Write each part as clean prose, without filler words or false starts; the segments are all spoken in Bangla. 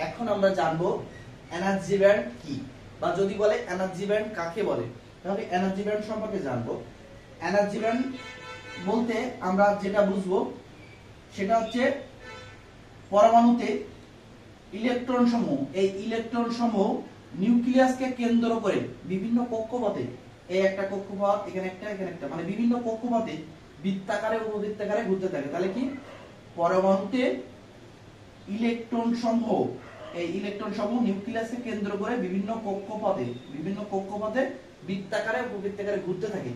এখন আমরা জানবো এনার্জি ব্যান্ড কি, বা যদি বলে এনার্জি ব্যান্ড কাকে বলে, তাহলে এনার্জি ব্যান্ড সম্পর্কে জানবো। এনার্জি ব্যান্ড বলতে আমরা যেটা বুঝবো সেটা হচ্ছে পরমাণুতে ইলেকট্রন সমূহ, এই ইলেকট্রন সমূহ নিউক্লিয়াসকে কেন্দ্র করে বিভিন্ন কক্ষপথে, এই একটা কক্ষপথ, এখানে একটা, মানে বিভিন্ন কক্ষপথে বৃত্তাকারে উপবৃত্তাকারে ঘুরতে থাকে। তাহলে কি পরমাণুতে ইলেকট্রন সমূহ, এই ইলেকট্রন সমূহ নিউক্লিয়াসকে কেন্দ্র করে বিভিন্ন কক্ষপথে বৃত্তাকারে উপবৃত্তাকারে ঘুরতে থাকে।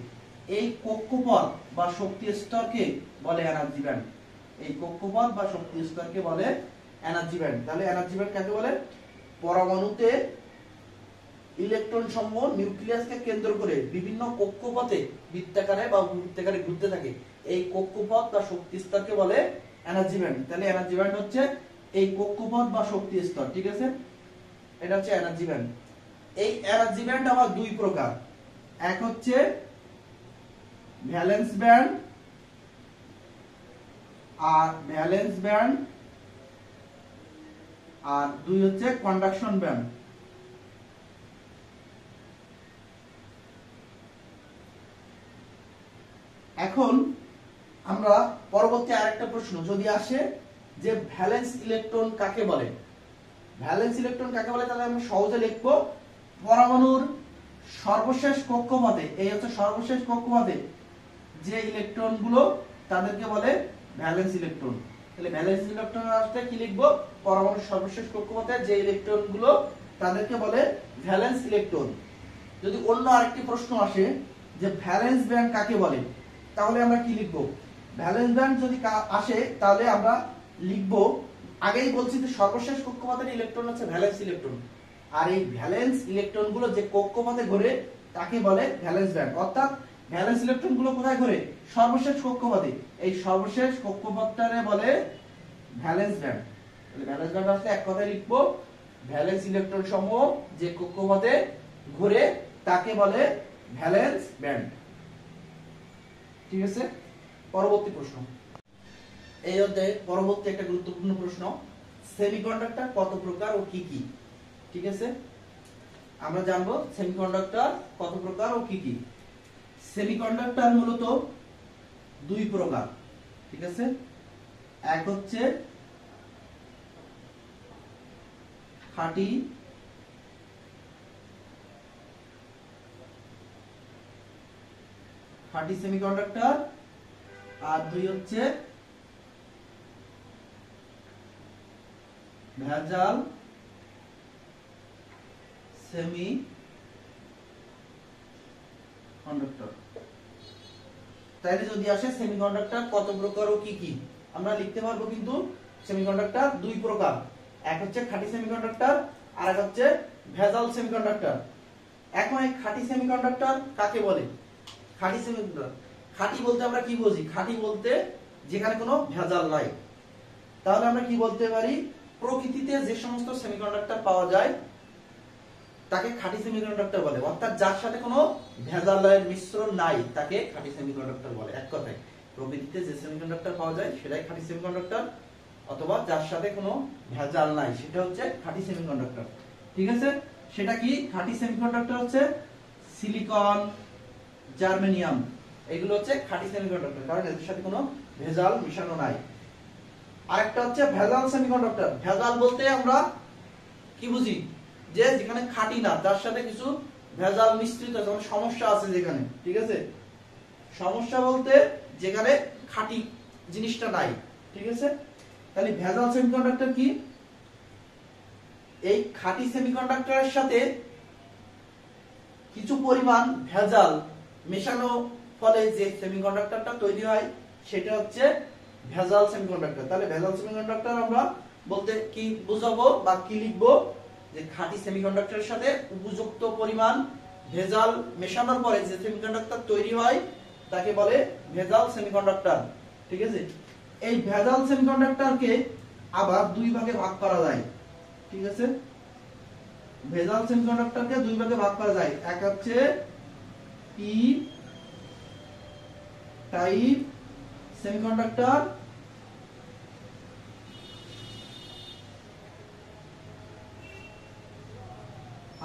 এই কক্ষপথ বা শক্তি স্তরকে বলে এনার্জি ব্যান্ড। এই কক্ষপথ বা শক্তি স্তরকে বলে এনার্জি ব্যান্ড। তাহলে এনার্জি ব্যান্ড কাকে বলে? পরমাণুতে ইলেকট্রন সমূহ নিউক্লিয়াসকে কেন্দ্র করে বিভিন্ন কক্ষপথে বৃত্তাকারে বা উপবৃত্তাকারে ঘুরতে থাকে। এই কক্ষপথ বা শক্তি স্তরকে বলে এনার্জি ব্যান্ড। তাহলে এনার্জি ব্যান্ড হচ্ছে এই কক্ষপথ বা শক্তি স্তর, ঠিক আছে? এটা হচ্ছে এনার্জি ব্যান্ড। এই এনার্জি ব্যান্ড আবার দুই প্রকার, এক হচ্ছে ভ্যালেন্স ব্যান্ড আর দুই হচ্ছে কন্ডাকশন ব্যান্ড। এখন আমরা পরবর্তী আরেকটা প্রশ্ন যদি আসে যে ভ্যালেন্স ইলেকট্রন কাকে বলে, তাহলে আমরা সহজে লিখবো পরমাণুর সর্বশেষ কক্ষপথে, এই হচ্ছে সর্বশেষ কক্ষপথে যে ইলেকট্রন গুলো তাদেরকে বলে ভ্যালেন্স ইলেকট্রন। তাহলে ভ্যালেন্স ইলেকট্রন আসলে কি লিখবো? পরমাণুর সর্বশেষ কক্ষপথে যে ইলেকট্রন গুলো তাদেরকে বলে ভ্যালেন্স ইলেকট্রন। যদি অন্য আরেকটি প্রশ্ন আসে যে ভ্যালেন্স ব্যান্ড কাকে বলে, তাহলে আমরা কি লিখবো? ভ্যালেন্স ব্যান্ড যদি আসে তাহলে আমরা লিখবো, আগেই বলছি যে সর্বশেষ কক্ষপথের ইলেকট্রন হচ্ছে ভ্যালেন্স ইলেকট্রন, আর এই ভ্যালেন্স ইলেকট্রন গুলো যে কক্ষপথে ঘোরে তাকে বলে ভ্যালেন্স ব্যান্ড। অর্থাৎ ভ্যালেন্স ইলেকট্রন গুলো কোথায় ঘোরে? সর্বশেষ কক্ষপথে। এই সর্বশেষ কক্ষপথটারে বলে ভ্যালেন্স ব্যান্ড। তাহলে ভ্যালেন্স ব্যান্ড আসলে এক কথায় লিখবো, ভ্যালেন্স ইলেকট্রন সমূহ যে কক্ষপথে ঘুরে তাকে বলে ভ্যালেন্স ব্যান্ড, ঠিক আছে? পরবর্তী প্রশ্ন, এই অধ্যায়ে পরবর্তী একটা গুরুত্বপূর্ণ প্রশ্ন, সেমিকন্ডাক্টর কত প্রকার ও কি কি? ঠিক আছে, আমরা জানবো সেমিকন্ডাক্টর কত প্রকার ও কি কি। সেমিকন্ডাক্টর মূলত দুই প্রকার, ঠিক আছে? এক হচ্ছে খাঁটি সেমিকন্ডাক্টর, আর দুই হচ্ছে ভেজাল সেমি কন্ডাক্টর। তাইলে যদি আসে সেমিকন্ডাক্টর কত প্রকার ও কি কি, আমরা লিখতে পারবো কিন্তু সেমিকন্ডাক্টর দুই প্রকার, এক হচ্ছে খাঁটি সেমিকন্ডাক্টর আর এক হচ্ছে ভেজাল সেমিকন্ডাক্টর। এখন এই খাঁটি সেমিকন্ডাক্টর কাকে বলে? খাঁটি সেমিকন্ডাক্টর, খাঁটি বলতে আমরা কি বুঝি? খাঁটি বলতে যেখানে কোনো ভেজাল নাই। তাহলে আমরা কি বলতে পারি? প্রকৃতিতে যে সমস্ত সেমিকন্ডাক্টর পাওয়া যায় তাকে খাঁটি সেমিকন্ডাক্টর বলে, অর্থাৎ যার সাথে কোনো ভেজালের মিশ্রণ নাই তাকে খাঁটি সেমিকন্ডাক্টর বলে। এক কথায় প্রকৃতিতে যে সেমিকন্ডাক্টর পাওয়া যায় সেটাই খাঁটি সেমিকন্ডাক্টর, অথবা যার সাথে কোনো ভেজাল নাই সেটা হচ্ছে খাঁটি সেমিকন্ডাক্টর, ঠিক আছে? সেটা কি? খাঁটি সেমিকন্ডাক্টর হচ্ছে সিলিকন, জার্মেনিয়াম, এগুলো হচ্ছে খাঁটি সেমিকন্ডাক্টর, কারণ এদের সাথে কোনো ভেজাল মিশানো নাই। আরেকটা হচ্ছে ভেজাল সেমিকন্ডাক্টর। ভেজাল বলতে আমরা কি বুঝি? যে যেখানে খাঁটি না, তার সাথে কিছু ভেজাল মিশ্রিত, যেমন সমস্যা আছে যেখানে, ঠিক আছে? সমস্যা বলতে যেখানে খাঁটি জিনিসটা নাই, ঠিক আছে? তাহলে ভেজাল সেমিকন্ডাক্টর কি? এই খাঁটি সেমিকন্ডাক্টরের সাথে কিছু পরিমাণ ভেজাল মেশানো ফলে যে সেমিকন্ডাক্টরটা তৈরি হয় সেটা হচ্ছে ভেজাল সেমিকন্ডাক্টর। তাহলে ভেজাল সেমিকন্ডাক্টর আমরা বলতে কি বুঝাবো বা কি লিখবো? যে খাঁটি সেমিকন্ডাক্টরের সাথে উপযুক্ত পরিমাণ ভেজাল মেশানোর পরে যে সেমিকন্ডাক্টর তৈরি হয় তাকে বলে ভেজাল সেমিকন্ডাক্টর, ঠিক আছে? এই ভেজাল সেমিকন্ডাক্টরকে আবার দুই ভাগে ভাগ করা যায়, ঠিক আছে? ভেজাল সেমিকন্ডাক্টরকে দুই ভাগে ভাগ করা যায়, এক হচ্ছে পি টাইপ সেমিকন্ডাক্টর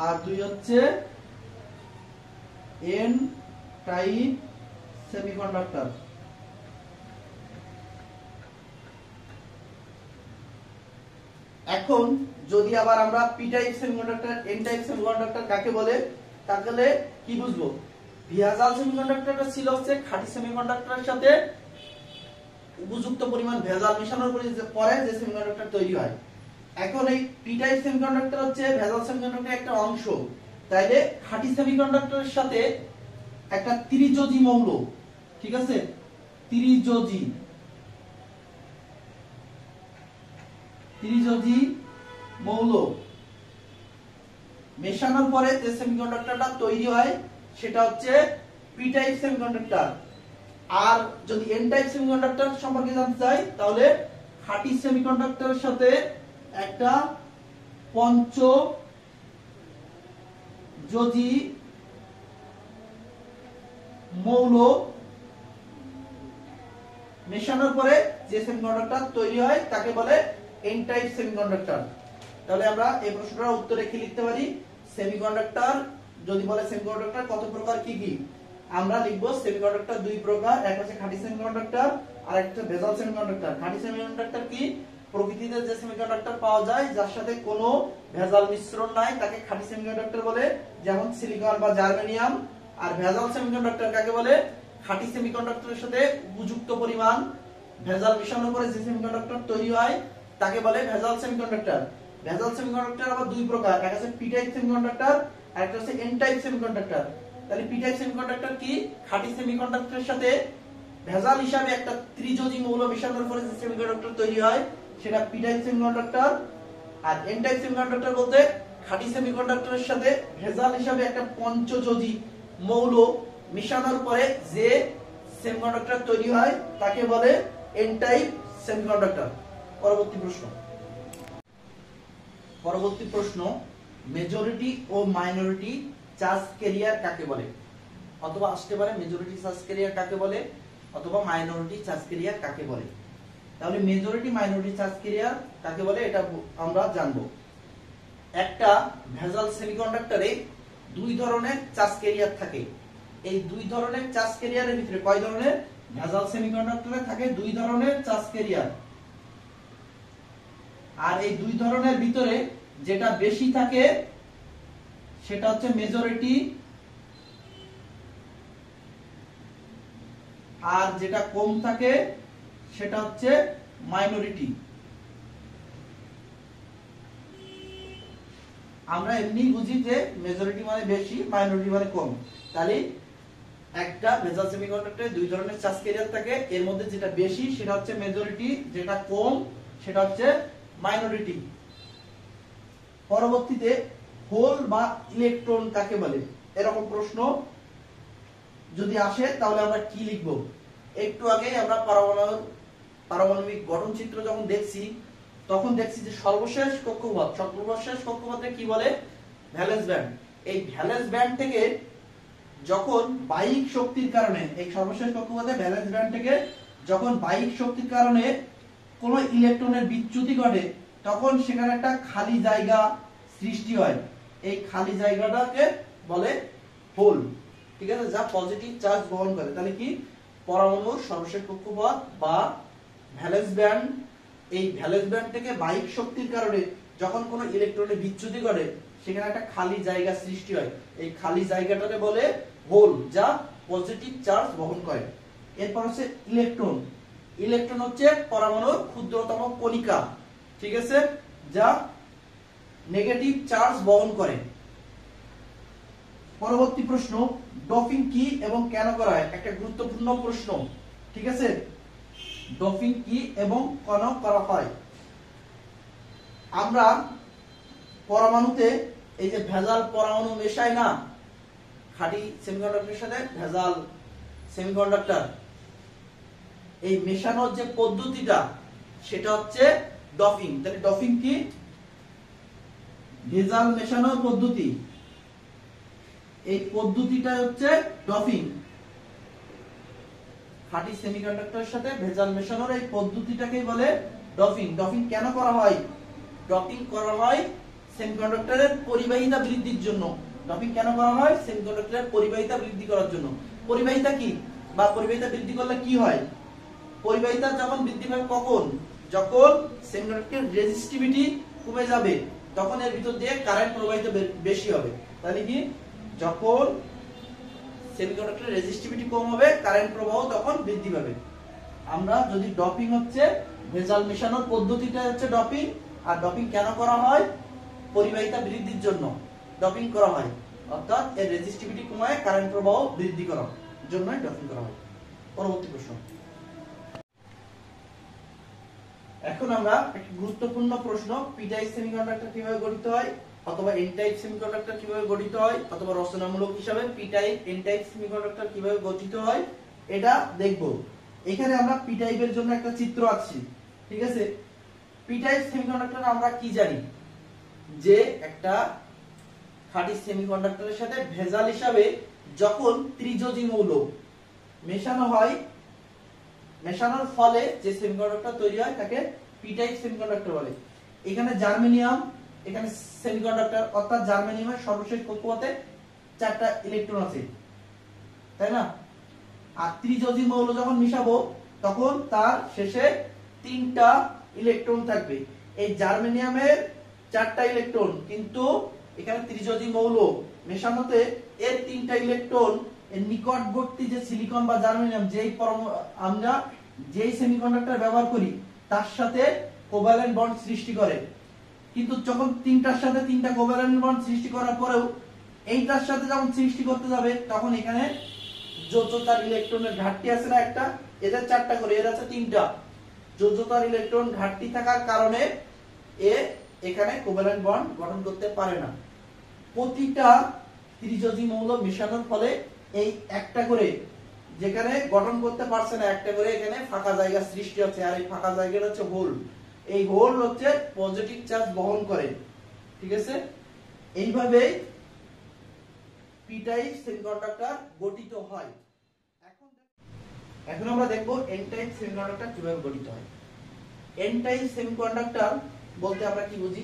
আর 2 হচ্ছে এন টাইপ সেমিকন্ডাক্টর। এখন যদি আবার আমরা P type semiconductor, N type semiconductor কাকে বলে, তাহলে কি বুঝবো? ভেজাল সেমিকন্ডাক্টরটা ছিল হচ্ছে খাঁটি সেমিকন্ডাক্টরের সাথে উপযুক্ত পরিমাণ ভেজাল মেশানোর পরে যে সেমিকন্ডাক্টর তৈরি হয়। এখন এই পি টাইপ সেমিকন্ডাক্টর হচ্ছে ভেজাল সেমিকন্ডাক্টরের একটা অংশ। তাইলে খাঁটি সেমিকন্ডাক্টরের সাথে একটা ত্রিযোজী মৌল, ঠিক আছে, ত্রিযোজী মৌল মেশানোর পরে যে সেমিকন্ডাক্টরটা তৈরি হয় সেটা হচ্ছে পি টাইপ সেমিকন্ডাক্টর। আর যদি এন টাইপ সেমিকন্ডাক্টর সম্পর্কে জানতে চাই তাহলে খাঁটি সেমিকন্ডাক্টরের সাথে একটা পঞ্চযোজী মৌল মেশানোর পরে যে সেমিকন্ডাক্টর তৈরি হয় তাকে বলে এন টাইপ সেমিকন্ডাক্টর। তাহলে আমরা এই প্রশ্নটার উত্তরে কি লিখতে পারি? সেমিকন্ডাক্টর যদি বলে সেমিকন্ডাক্টর কত প্রকার কি কি, আমরা লিখব সেমিকন্ডাক্টর দুই প্রকার, একটা হচ্ছে খাঁটি সেমিকন্ডাক্টর আর একটা ভেজাল সেমিকন্ডাক্টর। খাঁটি সেমিকন্ডাক্টর কি? প্রকৃতিতে যে সেমিকন্ডাক্টর পাওয়া যায় যার সাথে কোনো ভেজাল মিশ্রণ নাই তাকে খাঁটি সেমিকন্ডাক্টর বলে, যেমন সিলিকন বা জার্মেনিয়াম। আর ভেজাল সেমিকন্ডাক্টর কাকে বলে? খাঁটি সেমিকন্ডাক্টরের সাথে উপযুক্ত পরিমাণ ভেজাল মিশানোর পরে যে সেমিকন্ডাক্টর তৈরি হয় তাকে বলে ভেজাল সেমিকন্ডাক্টর। ভেজাল সেমিকন্ডাক্টর আবার দুই প্রকার, একটা হচ্ছে পি টাইপ সেমিকন্ডাক্টর আর একটা হচ্ছে এন টাইপ সেমিকন্ডাক্টর। তাহলে পি টাইপ সেমিকন্ডাক্টর কি? খাঁটি সেমিকন্ডাক্টরের সাথে ভেজাল হিসাবে একটা ত্রিযোজী মৌল মিশানোর পরে যে সেমিকন্ডাক্টর তৈরি হয় সেটা পি টাইপ সেমিকন্ডাক্টর। আর এন টাইপ সেমিকন্ডাক্টর বলতে খাঁটি সেমিকন্ডাক্টরের সাথে ভেজাল হিসাবে একটা পঞ্চযোজী মৌল মিশানোর পরে যে সেমিকন্ডাক্টর তৈরি হয় তাকে বলে এন টাইপ সেমিকন্ডাক্টর। পরবর্তী প্রশ্ন, মেজরিটি ও মাইনরিটি চার্জ ক্যারিয়ার কাকে বলে? অথবা আসতে পারে মেজরিটি চার্জ ক্যারিয়ার কাকে বলে অথবা মাইনরিটি চার্জ ক্যারিয়ার কাকে বলে। তাহলে মেজরিটি মাইনরিটি চার্জ ক্যারিয়ার কাকে বলে এটা আমরা জানবো। একটা ভেজাল সেমিকন্ডাক্টরে দুই ধরনের চার্জ ক্যারিয়ার থাকে। এই দুই ধরনের চার্জ ক্যারিয়ারের ভিতরে কয় ধরনের? ভেজাল সেমিকন্ডাক্টরে থাকে দুই ধরনের চার্জ ক্যারিয়ার। আর এই দুই ধরনের ভিতরে যেটা বেশি থাকে সেটা হচ্ছে মেজরিটি, আর যেটা কম থাকে সেটা হচ্ছে মাইনরিটি। আমরা এমনি বুঝি যে মেজরিটি মানে বেশি, মাইনরিটি মানে কম। তাহলে একটা ভেজাল সেমিকন্ডাক্টরে দুই ধরনের চার্জ ক্যারিয়ার থাকে, এর মধ্যে যেটা বেশি সেটা হচ্ছে মেজরিটি, যেটা কম সেটা হচ্ছে মাইনরিটি। পরবর্তীতে হোল বা ইলেকট্রন কাকে বলে? এরকম প্রশ্ন যদি আসে তাহলে আমরা কি লিখব? একটু আগে আমরা পারমাণবিক গঠন চিত্র যখন দেখছি তখন দেখছি যে সর্বশেষ কক্ষপথে কি বলে? Valence band. এই ভ্যালেন্স ব্যান্ড থেকে যখন বাহ্যিক শক্তির কারণে, এই সর্বশেষ কক্ষপথে ভ্যালেন্স ব্যান্ড থেকে যখন বাহ্যিক শক্তির কারণে কোন ইলেকট্রনের বিচ্যুতি ঘটে তখন সেখানে একটা খালি জায়গা সৃষ্টি হয়। এই খালি জায়গাটাকে বলে হোল, ঠিক আছে, যা পজিটিভ চার্জ বহন করে। তাহলে কি? পরমাণুর সর্বশেষ কক্ষপথ বা ভ্যালেন্স ব্যান্ড, এই ভ্যালেন্স ব্যান্ড থেকে বাহ্যিক শক্তির কারণে যখন কোনো ইলেকট্রনের বিচ্যুতি ঘটে সেখানে একটা খালি জায়গা সৃষ্টি হয়। এই খালি জায়গাটাকে বলে হোল, যা পজিটিভ চার্জ বহন করে। এরপর হচ্ছে ইলেকট্রন। ইলেকট্রন হচ্ছে পরমাণুর ক্ষুদ্রতম কণিকা, ঠিক আছে, যা নেগেটিভ চার্জ বহন করে। পরবর্তী প্রশ্ন, ডোপিং কি এবং কেন করা হয়? একটা গুরুত্বপূর্ণ প্রশ্ন, ঠিক আছে। ডোপিং কি এবং কেন করা হয়? আমরা পরমাণুতে এই যে ভেজাল পরমাণু মেশাই না, খাঁটি সেমিকন্ডাক্টরের সাথে ভেজাল সেমিকন্ডাক্টর, এই মেশানোর যে পদ্ধতিটা সেটা হচ্ছে ডোপিং। তাহলে ডোপিং কি? ভেজাল মেশানোর পদ্ধতি। এই পদ্ধতিটা হচ্ছে ডোপিং। খাঁটি সেমিকন্ডাক্টরের সাথে ভেজাল মেশানোর এই পদ্ধতিটাকেই বলে ডোপিং। ডোপিং কেন করা হয়? ডোপিং করা হয় সেমিকন্ডাক্টরের পরিবাহিতা বৃদ্ধির জন্য। ডপিং কেন করা হয়? সেমিকন্ডাক্টরের পরিবাহিতা বৃদ্ধি করার জন্য। পরিবাহিতা কি বা পরিবাহিতা বৃদ্ধি করলে কি হয়? পরিবাহিতা যখন বৃদ্ধি পাবে কখন? যখন সেমিকন্ডাক্টরের রেজিস্টিভিটি কমে যাবে, তখন এর ভিতর দিয়ে কারেন্ট প্রবাহিত বেশি হবে। তাহলে কি, যখন সেমিকন্ডাক্টরের রেজিস্টিভিটি কম হবে, কারেন্ট প্রবাহ তখন বৃদ্ধি পাবে। আমরা যদি ডপিং হচ্ছে ভেজাল মেশানোর পদ্ধতিটা হচ্ছে ডপিং। আর ডপিং কেন করা হয়? পরিবাহিতা বৃদ্ধির জন্য ডপিং করা হয়, অর্থাৎ এর রেজিস্টিভিটি কমায় কারেন্ট প্রবাহ বৃদ্ধি করার জন্যই ডপিং করা হয়। পরবর্তী প্রশ্ন। এখন আমরা একটা গুরুত্বপূর্ণ প্রশ্ন, পি টাইপ সেমিকন্ডাক্টর কিভাবে গঠিত হয়, অথবা এন টাইপ সেমিকন্ডাক্টর কিভাবে গঠিত হয়, অথবা রচনামূলক হিসাবে P type N type semiconductor কিভাবে গঠিত হয়, এটা দেখব। এখানে আমরা পি টাইপের জন্য একটা চিত্র আঁকছি, ঠিক আছে? পি টাইপ সেমিকন্ডাক্টর আমরা কি জানি, যে একটা খাঁটি সেমিকন্ডাক্টরের সাথে ভেজাল হিসাবে যখন ত্রিযোজী মৌল মেশানো হয়, মেশানোর ফলে যে সেমিকন্ডাক্টর তৈরি হয় তাকে পি টাইপ সেমিকন্ডাক্টর বলে। এখানে জার্মেনিয়াম, এখানে সেমিকন্ডাক্টর, অর্থাৎ জার্মেনিয়ামের সর্বশেষ কক্ষপথে 4টা ইলেকট্রন আছে, তাই না? আর ত্রিযোজী মৌল যখন মিশাবো তখন তার শেষে 3টা ইলেকট্রন থাকবে। এই জার্মেনিয়ামের 4টা ইলেকট্রন, কিন্তু এখানে ত্রিযোজী মৌল মেশানোতে এর 3টা ইলেকট্রন এর নিকটবর্তী যে সিলিকন বা জার্মেনিয়াম, আমরা যেই সেমিকন্ডাক্টর ব্যবহার করি তার সাথে কোভ্যালেন্ট বন্ড সৃষ্টি করে। কিন্তু যখন 3টার সাথে 3টা কোভ্যালেন্ট বন্ড সৃষ্টি করার পরেও এইটার সাথে যখন সৃষ্টি করতে যাবে, তখন এখানে যোজ্যতার ইলেকট্রনের ঘাটতি আছে না একটা, এদের 4টা করে, এর আছে 3টা। যোজ্যতার ইলেকট্রন ঘাটতি থাকার কারণে এখানে কোভ্যালেন্ট বন্ড গঠন করতে পারে না। প্রতিটা ত্রিযোজী মৌল মেশানোর ফলে এই একটা করে, যেখানে গঠন করতে পারছে না, একটা করে এখানে ফাঁকা জায়গা সৃষ্টি হচ্ছে। আর এই ফাঁকা জায়গাটা হচ্ছে হোল। এই হোল হচ্ছে পজিটিভ চার্জ বহন করে, ঠিক আছে? এইভাবে পি টাইপ সেমিকন্ডাক্টর গঠিত হয়। এখন আমরা দেখব এন টাইপ সেমিকন্ডাক্টর কিভাবে গঠিত হয়। এন টাইপ সেমিকন্ডাক্টর বলতে আমরা কি বুঝি,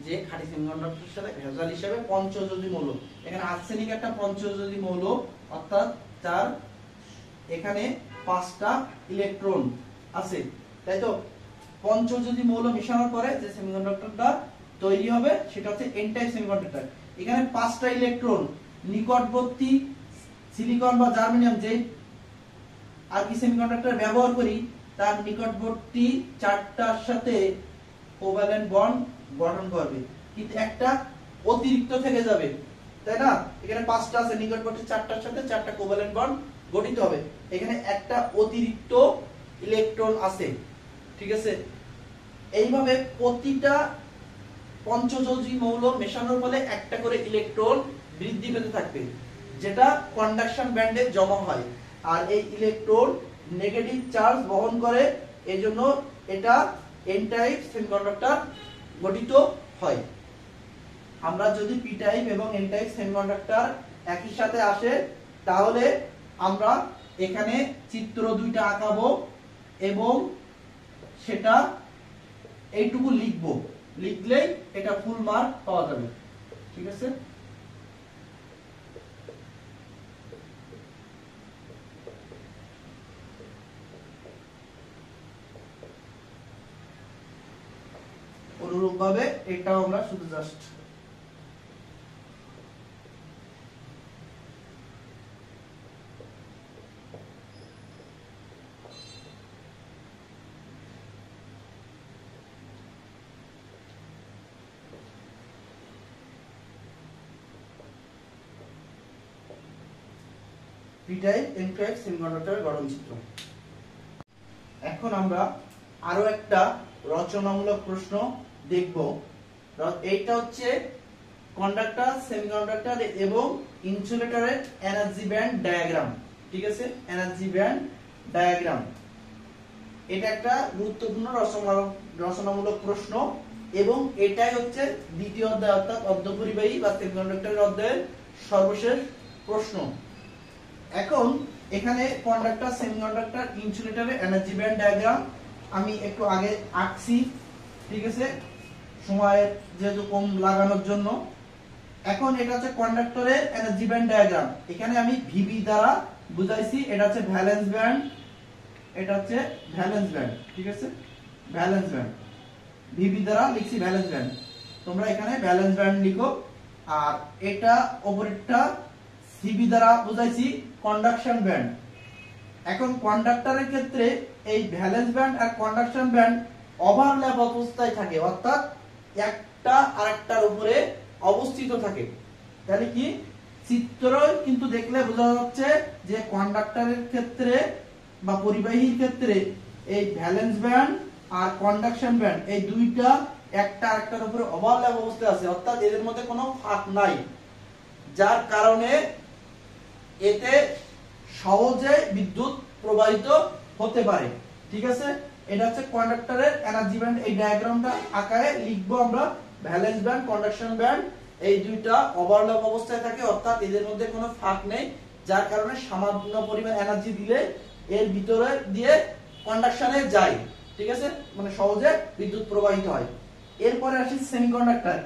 যে খাঁটি সেমিকন্ডাক্টরের সাথে ভেজাল হিসেবে পঞ্চযোজী মৌল, এখানে আর্সেনিক একটা পঞ্চযোজী মৌল, অর্থাৎ তার এখানে 5টা ইলেকট্রন আছে, তাই তো? পঞ্চযোজী মৌল মেশানোর পরে যে সেমিকন্ডাক্টরটা তৈরি হবে সেটা হচ্ছে এন টাইপ সেমিকন্ডাক্টর। এখানে 5টা ইলেকট্রন নিকটবর্তী সিলিকন বা জার্মেনিয়াম, যে আর কি সেমিকন্ডাক্টর ব্যবহার করি, তার নিকটবর্তী 4টার সাথে কোভ্যালেন্ট বন্ড গঠন করবে, কিন্তু একটা অতিরিক্ত থেকে যাবে, তাই না? এখানে 5টা আছে, নিকটবর্তী 4টার সাথে 4টা কোভ্যালেন্ট বন্ড গঠিত হবে। এখানে একটা অতিরিক্ত ইলেকট্রন আছে, ঠিক আছে? এইভাবে প্রতিটা পঞ্চযোজী মৌল মেশানোর ফলে একটা করে ইলেকট্রন বৃদ্ধি পেতে থাকবে, যেটা কন্ডাকশন ব্যান্ডে জমা হয়। আর এই ইলেকট্রন নেগেটিভ চার্জ বহন করে, এজন্য এটা এন টাইপ সেমিকন্ডাক্টর গঠিত হয়। আমরা যদি পি টাইপ এবং এন টাইপ সেমিকন্ডাক্টর একই সাথে আসে, তাহলে আমরা এখানে চিত্র 2টা আঁকাবো এবং সেটা এইটুকু লিখবো, লিখলেই এটা ফুল মার্ক পাওয়া যাবে, ঠিক আছে? অনুরূপভাবে এটাও আমরা শুধু just P type N type সেমিকন্ডাক্টরের গঠন চিত্র। এখন আমরা আরো একটা রচনামূলক প্রশ্ন দেখব। এইটা হচ্ছে কন্ডাক্টর, সেমিকন্ডাক্টর এবং ইনসুলেটরের এনার্জি ব্যান্ড ডায়াগ্রাম, ঠিক আছে? এনার্জি ব্যান্ড ডায়াগ্রাম, এটা একটা গুরুত্বপূর্ণ রচনামূলক প্রশ্ন এবং এটাই হচ্ছে দ্বিতীয় অধ্যায়, অর্থাৎ অর্ধপরিবাহী বা সেমিকন্ডাক্টরের অধ্যায়ের সর্বশেষ প্রশ্ন। এখন এখানে কন্ডাক্টর, সেমিকন্ডাক্টর, ইনসুলেটরের এনার্জি ব্যান্ড ডায়াগ্রাম আমি একটু আগে আঁকছি, ঠিক আছে? সময়ের যেহেতু কম লাগানোর জন্য। এখন এটা হচ্ছে কন্ডাক্টরের এনার্জি ব্যান্ড ডায়াগ্রাম। এখানে আমি ভিবি দ্বারা বুঝাইছি, এটা হচ্ছে ভ্যালেন্স ব্যান্ড, এটা হচ্ছে ভ্যালেন্স ব্যান্ড, ঠিক আছে, ভ্যালেন্স ব্যান্ড। ভিবি দ্বারা লিখছি ভ্যালেন্স ব্যান্ড, তোমরা এখানে ভ্যালেন্স ব্যান্ড লিখো। আর এটা উপরেরটা সিবি দ্বারা বুঝাইছি কন্ডাকশন ব্যান্ড। এখন কন্ডাক্টরের ক্ষেত্রে এই ভ্যালেন্স ব্যান্ড আর কন্ডাকশন ব্যান্ড ওভারল্যাপ অবস্থায় থাকে, অর্থাৎ একটা আরেকটার উপরে অবস্থিত থাকে। তাহলে কি চিত্র কিন্তু দেখলে বোঝা যাচ্ছে যে কন্ডাক্টরের ক্ষেত্রে বা পরিবাহীর ক্ষেত্রে এই ভ্যালেন্স ব্যান্ড আর কন্ডাকশন ব্যান্ড এই দুইটা একটা আরেকটার উপরে ওভারল্যাপ অবস্থায় আছে, অর্থাৎ এদের মধ্যে কোনো ফাঁক নাই, যার কারণে এতে সহজে বিদ্যুৎ প্রবাহিত হতে পারে। ঠিক আছে, এটা হচ্ছে কন্ডাক্টরের এনার্জি ব্যান্ড। এই ডায়াগ্রামটা আকারে লিখবো আমরা। ভ্যালেন্স ব্যান্ড, কন্ডাকশন ব্যান্ড এই দুইটা ওভারল্যাপ অবস্থায় থাকে, অর্থাৎ এদের মধ্যে কোনো ফাঁক নেই, যার কারণে সামান্য পরিমাণ এনার্জি দিলে এর ভিতরে দিয়ে কন্ডাকশনে যায়। ঠিক আছে, মানে সহজে বিদ্যুৎ প্রবাহিত হয়। এরপরে আসি সেমিকন্ডাক্টর।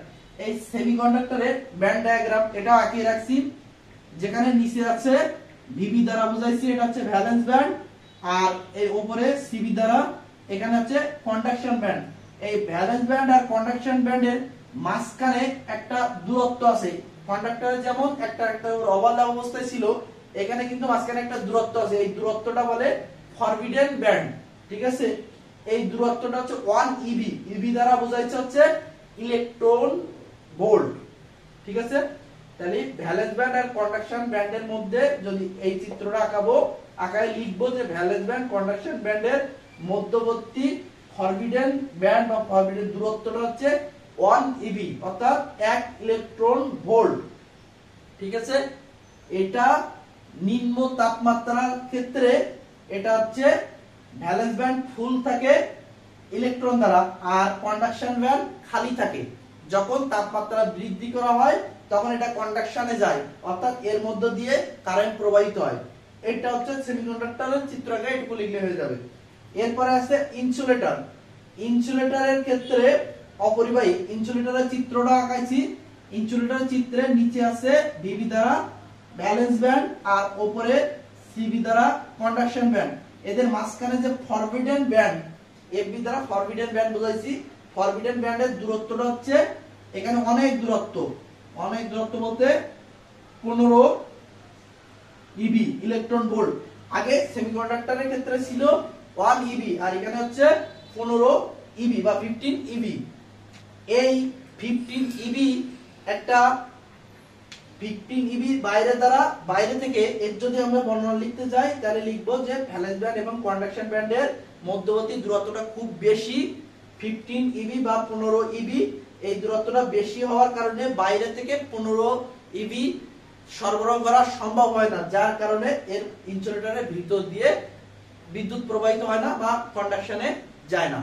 এই সেমিকন্ডাক্টরের ব্যান্ড ডায়াগ্রাম এটা আঁকিয়ে রাখছি, যেখানে নিচে আছে ভিবি দ্বারা বুঝাইছি এটা হচ্ছে ভ্যালেন্স ব্যান্ড, আর এই উপরে সিবি দ্বারা এখানে হচ্ছে কন্ডাকশন ব্যান্ড। এই ভ্যালেন্স ব্যান্ড আর কন্ডাকশন ব্যান্ডের মাঝখানে একটা দূরত্ব আছে। কন্ডাক্টরের যেমন একটা ওভারল্যাপ অবস্থায় ছিল, এখানে কিন্তু মাঝখানে একটা দূরত্ব আছে, এই দূরত্বটা বলে ফরবিডেন ব্যান্ড। ঠিক আছে, এই দূরত্বটা হচ্ছে 1 ইবি। ইবি দ্বারা বোঝাইছে হচ্ছে ইলেকট্রন ভোল্ট। ঠিক আছে, তাহলে ভ্যালেন্স ব্যান্ড আর কন্ডাকশন ব্যান্ডের মধ্যে যদি এই চিত্রটা আঁকাবো, আঁকায় লিখবো যে ভ্যালেন্স ব্যান্ড কন্ডাকশন ব্যান্ডের মধ্যবর্তী ফরবিডেন ব্যান্ড বা ফরবিডেন দূরত্বটা হচ্ছে 1 ইবি, অর্থাৎ 1 ইলেকট্রন ভোল্ট। ঠিক আছে, এটা নিম্ন তাপমাত্রার ক্ষেত্রে এটা হচ্ছে ভ্যালেন্স ব্যান্ড ফুল থাকে ইলেকট্রন দ্বারা, আর কন্ডাকশন ব্যান্ড খালি থাকে। যখন তাপমাত্রা বৃদ্ধি করা হয় তখন এটা কন্ডাকশনে যায়, অর্থাৎ এর মধ্য দিয়ে কারেন্ট প্রবাহিত হয়। এটা হচ্ছে সেমিকন্ডাক্টরের চিত্রকে এটুকু লিখলে হয়ে যাবে। এরপরে আছে ইনসুলেটর। ইনসুলেটরের ক্ষেত্রে অপরিবাহী ইনসুলেটরের চিত্রটা আঁকাইছি। ইনসুলেটরের চিত্রে নিচে আছে ভিবি দ্বারা ভ্যালেন্স ব্যান্ড আর উপরে সিবি দ্বারা কন্ডাকশন ব্যান্ড। এদের মাঝখানে যে ফরবিডেন ব্যান্ড, এফবি দ্বারা ফরবিডেন ব্যান্ড বোঝাইছি। ফরবিডেন ব্যান্ডের দূরত্বটা হচ্ছে এখানে অনেক দূরত্ব বলতে 15 ইবি ইলেকট্রন ভোল্ট। আগে সেমিকন্ডাক্টরের ক্ষেত্রে ছিল 1 ইবি, আর এখানে হচ্ছে 15 ইবি বা 15 ইবি। এই 15 ইবি একটা 15 ইবি বাইরে থেকে এর যদি আমরা বর্ণনা লিখতে যাই, তাহলে লিখবো যে ভ্যালেন্স ব্যান্ড এবং কন্ডাকশন ব্যান্ডের মধ্যবর্তী দূরত্বটা খুব বেশি, 15 ইবি বা 15 ইবি। এই দূরত্বটা বেশি হওয়ার কারণে বাইরে থেকে 15 ইবি সরবরাহ করা সম্ভব হয় না, যার কারণে এর ইনসুলেটরের ভিতর দিয়ে বিদ্যুৎ প্রবাহিত হয় না বা কন্ডাকশনে যায় না।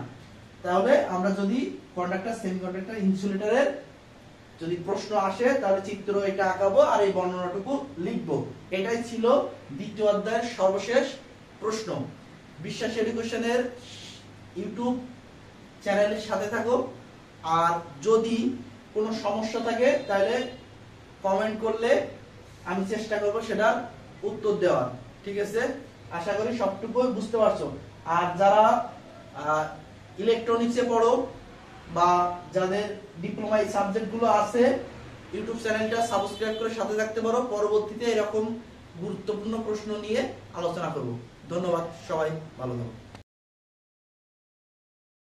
তাহলে আমরা যদি কন্ডাক্টর, সেমিকন্ডাক্টর, ইনসুলেটরের যদি প্রশ্ন আসে তাহলে চিত্র এটা আঁকাবো আর এই বর্ণনাটুকু লিখবো। এটাই ছিল দ্বিতীয় অধ্যায়ের সর্বশেষ প্রশ্ন। বিশ্বাস এডুকেশনের ইউটিউব চ্যানেলের সাথে থাকো, আর যদি কোনো সমস্যা থাকে তাহলে কমেন্ট করলে আমি চেষ্টা করব সেটার উত্তর দেওয়ার। ঠিক আছে, আশা করি সবটুকু বুঝতে পারছো। আর যারা ইলেকট্রনিক্সে পড়ো বা যাদের ডিপ্লোমা এই সাবজেক্টগুলো আছে, ইউটিউব চ্যানেলটা সাবস্ক্রাইব করে সাথে থাকতে পারো। পরবর্তীতে এরকম গুরুত্বপূর্ণ প্রশ্ন নিয়ে আলোচনা করব। ধন্যবাদ, সবাই ভালো থাকো।